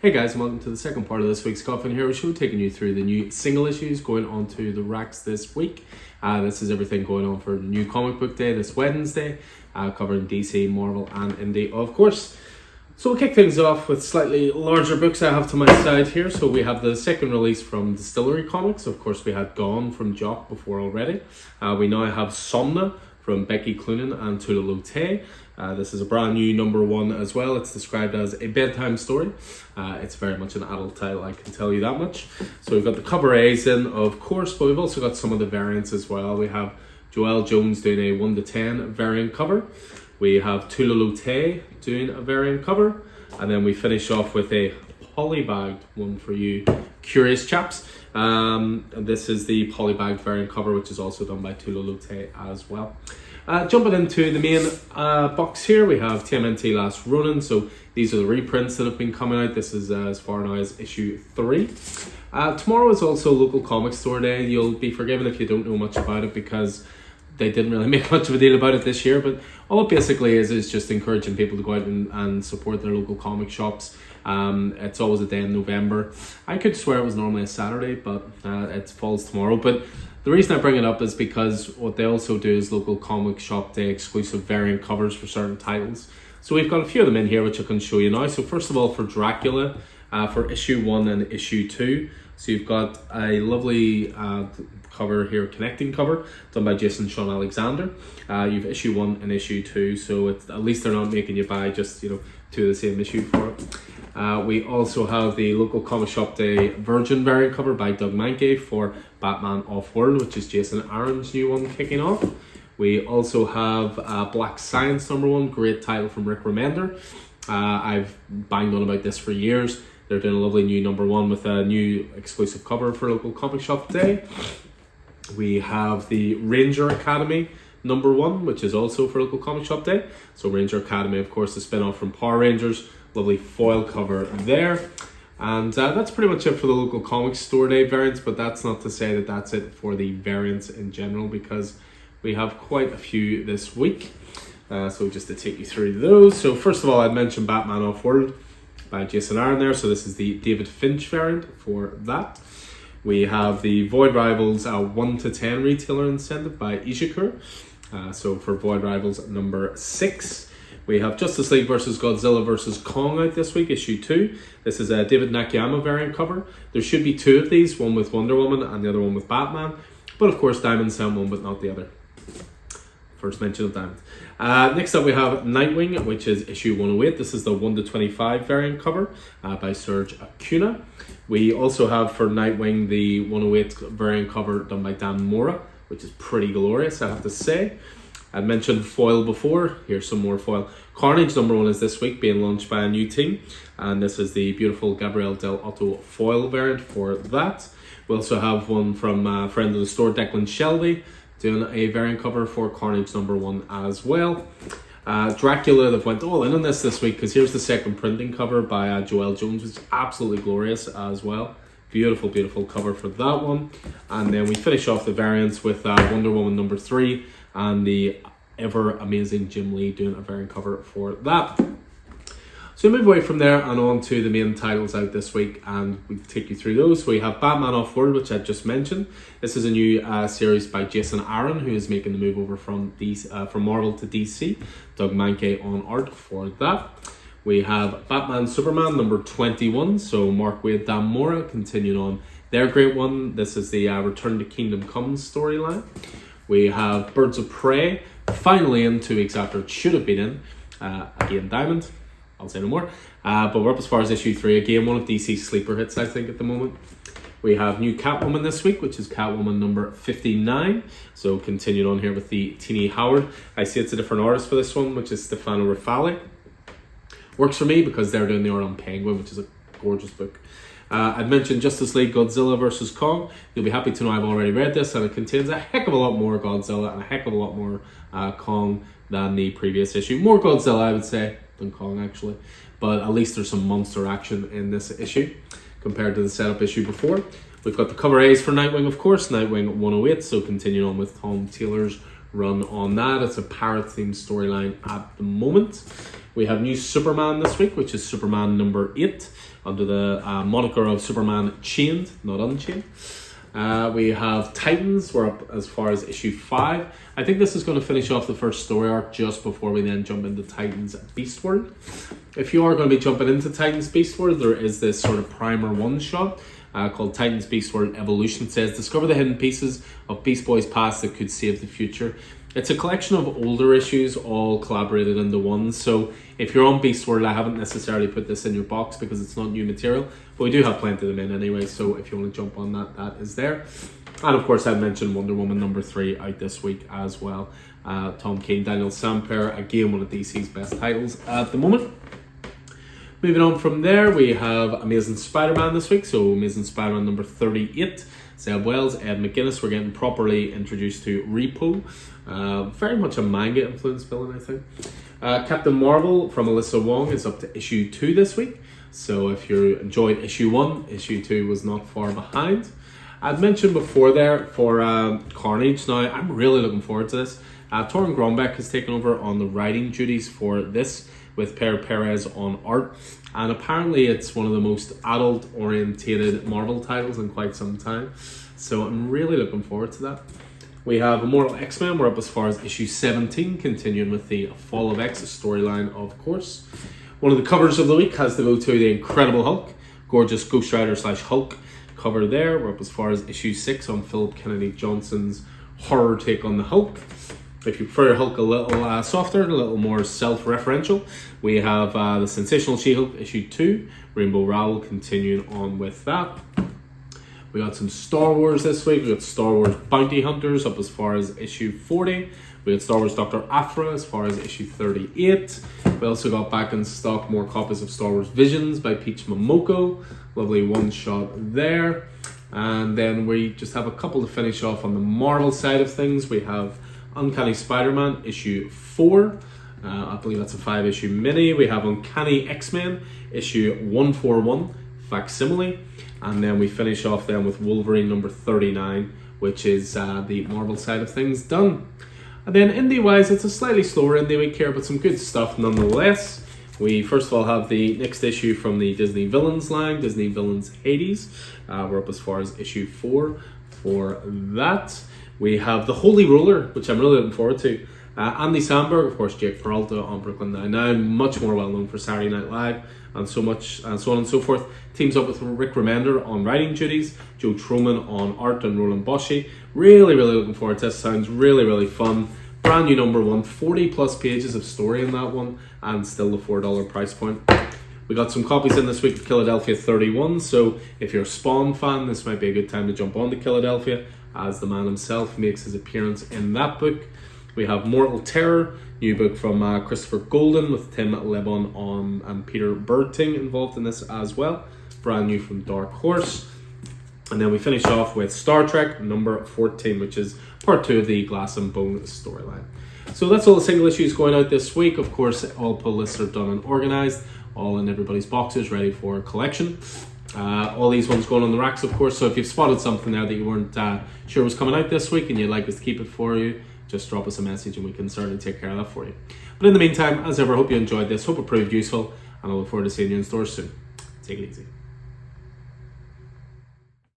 Hey guys, and welcome to the second part of this week's Coffin Hero Show, taking you through the new single issues going on to the racks this week. This is everything going on for the new comic book day this Wednesday, covering DC, Marvel, and Indie, of course. So we'll kick things off with slightly larger books I have to my side here. So we have the second release from Distillery Comics. Of course, we had Gone from Jock before already. We now have Somna from Becky Cloonan and Tula Lotay. This is a brand new #1 as well. It's described as a bedtime story. It's very much an adult title, I can tell you that much. So we've got the cover A's in, of course, but we've also got some of the variants as well. We have Joelle Jones doing a 1-10 variant cover. We have Tula Lotay doing a variant cover. And then we finish off with a polybagged one for you curious chaps. And this is the polybagged variant cover, which is also done by Tula Lotay as well. Jumping into the main box here, we have TMNT Last Ronin. So these are the reprints that have been coming out. This is as far now as issue 3. Tomorrow is also local comic store day. You'll be forgiven if you don't know much about it because they didn't really make much of a deal about it this year. But all it basically is just encouraging people to go out and support their local comic shops. It's always a day in November. I could swear it was normally a Saturday, but it falls tomorrow. But the reason I bring it up is because what they also do is local comic shop day exclusive variant covers for certain titles. So we've got a few of them in here which I can show you now. So first of all, for Dracula, for issue 1 and issue 2. So you've got a lovely cover here, connecting cover, done by Jason Sean Alexander. You've issue 1 and issue 2, so it's, at least they're not making you buy just, two of the same issue for it. We also have the local comic shop day Virgin variant cover by Doug Mahnke for Batman Off-World, which is Jason Aaron's new one kicking off. We also have Black Science #1, great title from Rick Remender. I've banged on about this for years. They're doing a lovely new #1 with a new exclusive cover for local comic shop day. We have the Ranger Academy #1, which is also for local comic shop day. So Ranger Academy, of course, the spin-off from Power Rangers. Lovely foil cover there. And that's pretty much it for the local comic store day variants, but that's not to say that that's it for the variants in general, because we have quite a few this week. So just to take you through those. So first of all, I'd mentioned Batman Off-World by Jason Aaron there. So this is the David Finch variant for that. We have the Void Rivals 1-10 retailer incentive by Ishikur. So for Void Rivals #6. We have Justice League vs. Godzilla vs. Kong out this week, issue 2. This is a David Nakayama variant cover. There should be 2 of these, one with Wonder Woman and the other one with Batman. But of course, Diamond sent one, but not the other. First mention of Diamond. Next up, we have Nightwing, which is issue 108. This is the 1-25 variant cover by Serge Acuna. We also have for Nightwing the 108 variant cover done by Dan Mora, which is pretty glorious, I have to say. I mentioned foil before. Here's some more foil. Carnage #1 is this week, being launched by a new team. And this is the beautiful Gabriel Del Otto foil variant for that. We also have one from friend of the store, Declan Shelby, doing a variant cover for Carnage #1 as well. Dracula, they've went all in on this week, because here's the second printing cover by Joelle Jones, which is absolutely glorious as well. Beautiful, beautiful cover for that one. And then we finish off the variants with Wonder Woman #3 and the ever amazing Jim Lee doing a variant cover for that. So we move away from there and on to the main titles out this week, and we take you through those. So we have Batman Off-World, which I just mentioned. This is a new series by Jason Aaron, who is making the move over from Marvel to DC. Doug Mahnke on art for that. We have Batman Superman #21, so Mark Waid, Dan Mora continuing on their great one. This is the Return to Kingdom Come storyline. We have Birds of Prey, finally in 2 weeks after it should have been in. Again, Diamond, I'll say no more. But we're up as far as issue 3. Again, one of DC's sleeper hits, I think, at the moment. We have new Catwoman this week, which is Catwoman #59. So continuing on here with the Tini Howard. I see it's a different artist for this one, which is Stefano Rafali. Works for me because they're doing the art on Penguin, which is a gorgeous book. I'd mentioned Justice League Godzilla vs. Kong. You'll be happy to know I've already read this, and it contains a heck of a lot more Godzilla and a heck of a lot more Kong than the previous issue. More Godzilla, I would say, than Kong, actually. But at least there's some monster action in this issue compared to the setup issue before. We've got the cover A's for Nightwing, of course, Nightwing 108, so continuing on with Tom Taylor's run on that. It's a pirate themed storyline at the moment. We have new Superman this week, which is Superman number 8, under the moniker of Superman Chained, not Unchained. We have Titans. We're up as far as issue 5. I think this is going to finish off the first story arc just before we then jump into Titans Beast World. If you are going to be jumping into Titans Beast World, there is this sort of primer one-shot called Titans Beast World Evolution. It says, discover the hidden pieces of Beast Boy's past that could save the future. It's a collection of older issues all collaborated into one. So if you're on Beast World, I haven't necessarily put this in your box because it's not new material, but we do have plenty of them in anyway. So if you want to jump on that, that is there. And of course, I mentioned Wonder Woman number 3 out this week as well. Tom King, Daniel Sampere, again, one of DC's best titles at the moment. Moving on from there, we have Amazing Spider-Man this week. So Amazing Spider-Man number 38. Zeb Wells, Ed McGuinness. We're getting properly introduced to Repo. Very much a manga influenced villain, I think. Captain Marvel from Alyssa Wong is up to issue 2 this week. So if you enjoyed issue 1, issue 2 was not far behind. I'd mentioned before there for Carnage. Now, I'm really looking forward to this. Torun Grombeck has taken over on the writing duties for this, with Per Perez on art, and apparently it's one of the most adult-orientated Marvel titles in quite some time, so I'm really looking forward to that. We have Immortal X-Men. We're up as far as issue 17, continuing with the Fall of X storyline, of course. One of the covers of the week has to go to the Incredible Hulk, gorgeous Ghost Rider / Hulk cover there. We're up as far as issue 6 on Philip Kennedy Johnson's horror take on the Hulk. If you prefer Hulk a little softer, a little more self-referential, we have the Sensational She-Hulk issue 2, Rainbow Rowell continuing on with that. We got some Star Wars this week. We got Star Wars Bounty Hunters up as far as issue 40. We got Star Wars Dr. Aphra as far as issue 38. We also got back in stock more copies of Star Wars Visions by Peach Momoko. Lovely one-shot there. And then we just have a couple to finish off on the Marvel side of things. We have Uncanny Spider-Man issue 4. I believe that's a 5-issue mini. We have Uncanny X-Men issue 141 facsimile, and then we finish off then with Wolverine number 39, which is the Marvel side of things done. And then indie wise, it's a slightly slower indie week here, but some good stuff nonetheless. We first of all have the next issue from the Disney Villains line, Disney Villains Hades. We're up as far as issue 4 for that. We have The Holy Roller, which I'm really looking forward to. Andy Samberg, of course, Jake Peralta on Brooklyn Nine-Nine, much more well known for Saturday Night Live, and so on and so forth. Teams up with Rick Remender on writing duties, Joe Troman on art, and Roland Boschi. Really, really looking forward to this. Sounds really, really fun. Brand new number 1, 40 plus pages of story in that one, and still the $4 price point. We got some copies in this week of Philadelphia 31, so if you're a Spawn fan, this might be a good time to jump on to Philadelphia, as the man himself makes his appearance in that book. We have Mortal Terror, new book from Christopher Golden with Tim Lebon on and Peter Berting involved in this as well. Brand new from Dark Horse. And then we finish off with Star Trek number 14, which is part 2 of the Glass and Bone storyline. So that's all the single issues going out this week. Of course, all pull lists are done and organised, all in everybody's boxes, ready for collection. All these ones going on the racks, of course, so if you've spotted something there that you weren't sure was coming out this week and you'd like us to keep it for you, just drop us a message and we can certainly take care of that for you. But in the meantime, as ever, hope you enjoyed this, hope it proved useful, and I look forward to seeing you in stores soon. Take it easy.